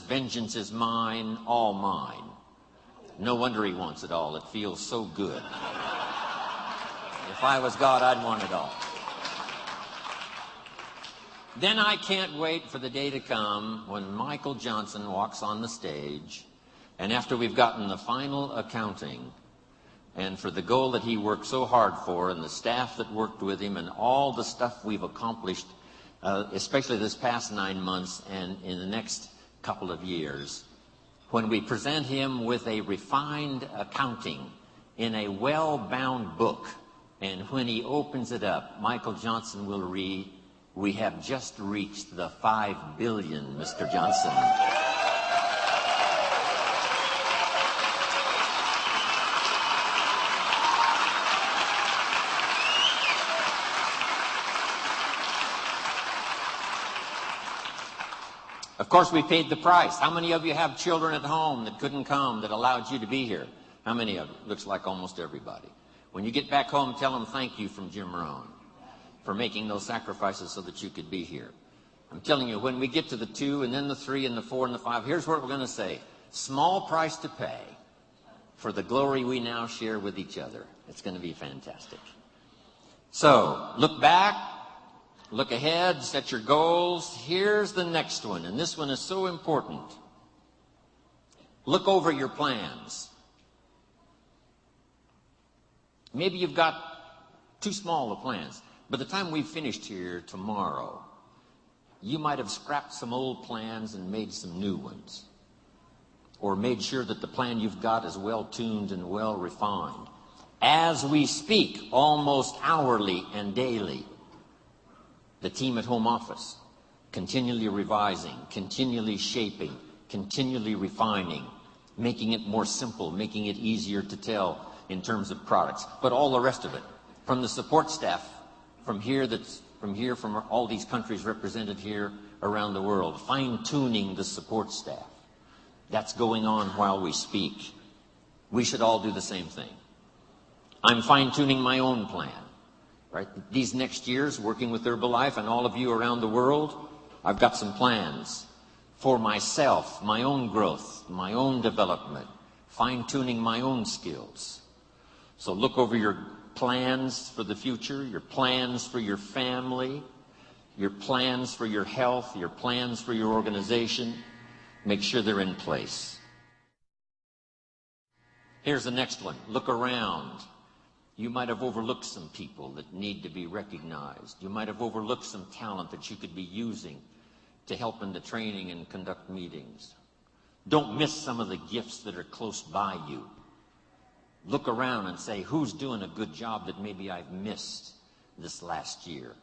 vengeance is mine, all mine. No wonder he wants it all. It feels so good. If I was God, I'd want it all. Then I can't wait for the day to come when Michael Johnson walks on the stage, and after we've gotten the final accounting, and for the goal that he worked so hard for, and the staff that worked with him, and all the stuff we've accomplished, especially this past 9 months and in the next couple of years, when we present him with a refined accounting in a well-bound book, and when he opens it up, Michael Johnson will read, "We have just reached the 5 billion, Mr. Johnson." Of course, we paid the price. How many of you have children at home that couldn't come, that allowed you to be here? How many of you? Looks like almost everybody. When you get back home, tell them thank you from Jim Rohn for making those sacrifices so that you could be here. I'm telling you, when we get to the 2 and then the 3 and the 4 and the 5, here's what we're going to say. Small price to pay for the glory we now share with each other. It's going to be fantastic. So, look back, look ahead, set your goals. Here's the next one, and this one is so important. Look over your plans. Maybe you've got too small of plans. By the time we've finished here tomorrow, you might have scrapped some old plans and made some new ones, or made sure that the plan you've got is well tuned and well refined. As we speak, almost hourly and daily, the team at home office, continually revising, continually shaping, continually refining, making it more simple, making it easier to tell in terms of products, but all the rest of it, from the support staff, from all these countries represented here around the world, fine-tuning the support staff. That's going on while we speak. We should all do the same thing. I'm fine-tuning my own plan. Right? These next years, working with Herbalife and all of you around the world, I've got some plans for myself, my own growth, my own development, fine-tuning my own skills. So look over your plans for the future, your plans for your family, your plans for your health, your plans for your organization. Make sure they're in place. Here's the next one. Look around. You might have overlooked some people that need to be recognized. You might have overlooked some talent that you could be using to help in the training and conduct meetings. Don't miss some of the gifts that are close by you. Look around and say, who's doing a good job that maybe I've missed this last year?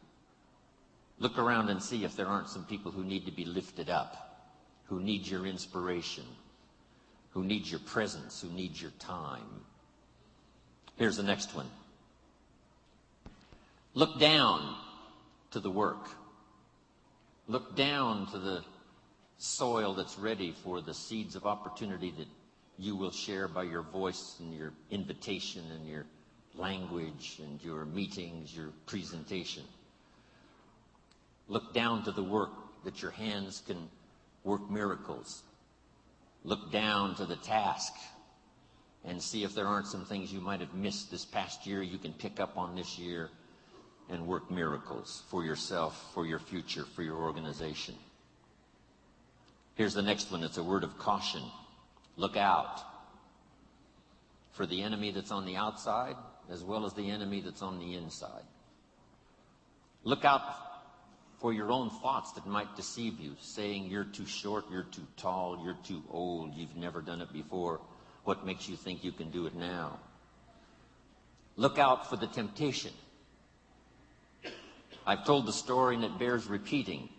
Look around and see if there aren't some people who need to be lifted up, who need your inspiration, who need your presence, who need your time. Here's the next one. Look down to the work. Look down to the soil that's ready for the seeds of opportunity that you will share by your voice and your invitation and your language and your meetings, your presentation. Look down to the work that your hands can work miracles. Look down to the task and see if there aren't some things you might have missed this past year you can pick up on this year and work miracles for yourself, for your future, for your organization. Here's the next one. It's a word of caution. Look out for the enemy that's on the outside as well as the enemy that's on the inside. Look out for your own thoughts that might deceive you, saying you're too short, you're too tall, you're too old, you've never done it before. What makes you think you can do it now? Look out for the temptation. I've told the story and it bears repeating.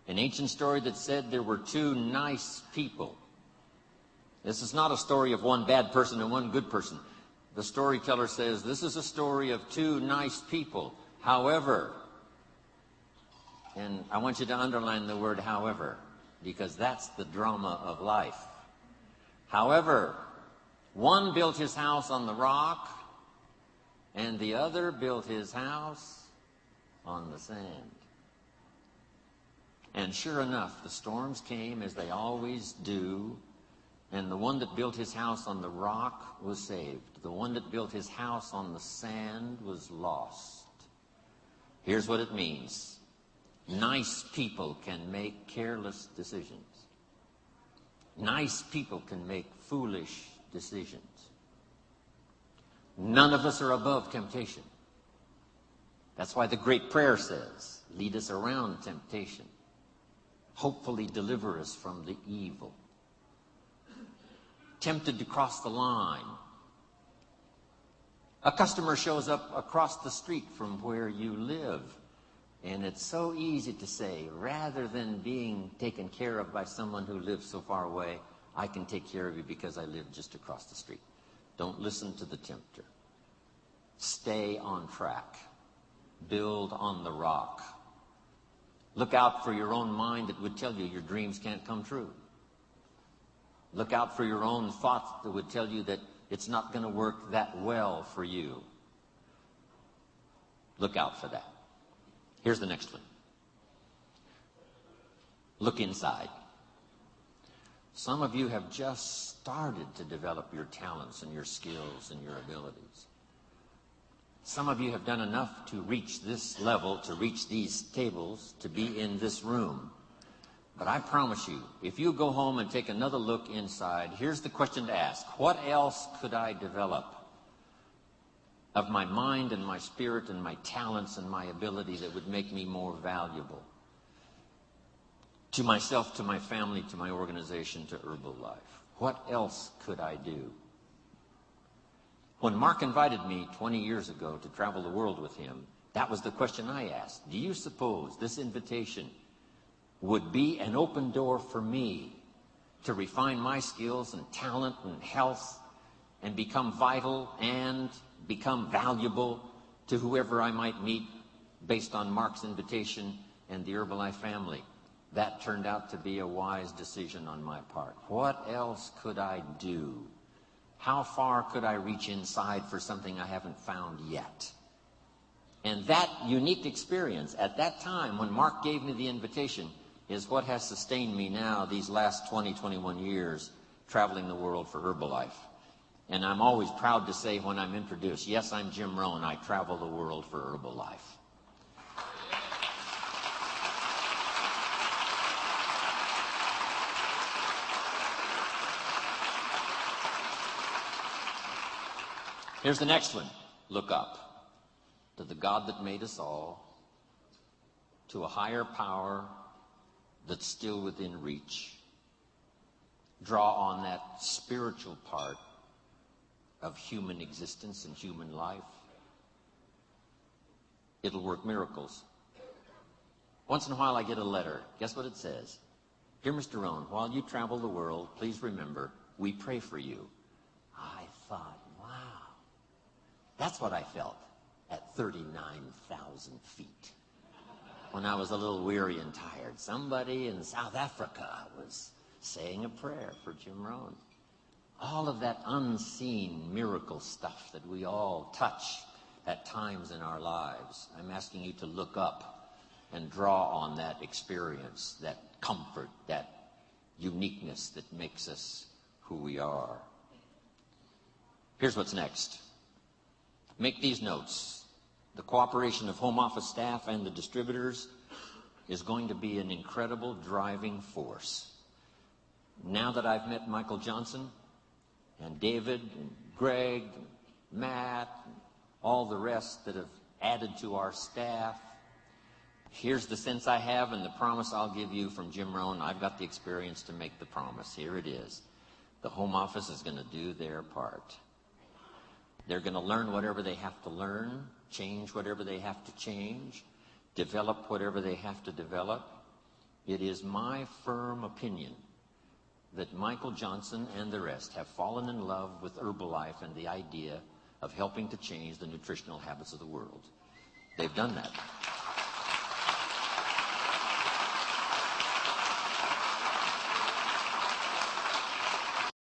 An ancient story that said there were two nice people. This is not a story of one bad person and one good person. The storyteller says this is a story of two nice people. However, and I want you to underline the word however, because that's the drama of life. However, one built his house on the rock, and the other built his house on the sand. And sure enough, the storms came as they always do, and the one that built his house on the rock was saved. The one that built his house on the sand was lost. Here's what it means. Nice people can make careless decisions. Nice people can make foolish decisions. None of us are above temptation. That's why the great prayer says, lead us around temptation. Hopefully deliver us from the evil. Tempted to cross the line. A customer shows up across the street from where you live. And it's so easy to say, rather than being taken care of by someone who lives so far away, I can take care of you because I live just across the street. Don't listen to the tempter. Stay on track. Build on the rock. Look out for your own mind that would tell you your dreams can't come true. Look out for your own thoughts that would tell you that it's not going to work that well for you. Look out for that. Here's the next one. Look inside. Some of you have just started to develop your talents and your skills and your abilities. Some of you have done enough to reach this level, to reach these tables, to be in this room. But I promise you, if you go home and take another look inside, here's the question to ask. What else could I develop of my mind and my spirit and my talents and my ability that would make me more valuable to myself, to my family, to my organization, to Herbalife? What else could I do? When Mark invited me 20 years ago to travel the world with him, that was the question I asked. Do you suppose this invitation would be an open door for me to refine my skills and talent and health and become vital and become valuable to whoever I might meet based on Mark's invitation and the Herbalife family? That turned out to be a wise decision on my part. What else could I do? How far could I reach inside for something I haven't found yet? And that unique experience at that time when Mark gave me the invitation is what has sustained me now these last 21 years traveling the world for Herbalife. And I'm always proud to say when I'm introduced, yes, I'm Jim Rohn. I travel the world for Herbalife. Here's the next one. Look up to the God that made us all, to a higher power that's still within reach. Draw on that spiritual part of human existence and human life. It'll work miracles. Once in a while I get a letter. Guess what it says? Dear Mr. Rohn, while you travel the world, please remember, we pray for you. I thought, wow, that's what I felt at 39,000 feet. When I was a little weary and tired, somebody in South Africa was saying a prayer for Jim Rohn. All of that unseen miracle stuff that we all touch at times in our lives. I'm asking you to look up and draw on that experience, that comfort, that uniqueness that makes us who we are. Here's what's next. Make these notes. The cooperation of home office staff and the distributors is going to be an incredible driving force. Now that I've met Michael Johnson and David and Greg, and Matt, and all the rest that have added to our staff, here's the sense I have and the promise I'll give you from Jim Rohn. I've got the experience to make the promise. Here it is. The home office is going to do their part. They're going to learn whatever they have to learn, change whatever they have to change, develop whatever they have to develop. It is my firm opinion that Michael Johnson and the rest have fallen in love with Herbalife and the idea of helping to change the nutritional habits of the world. They've done that.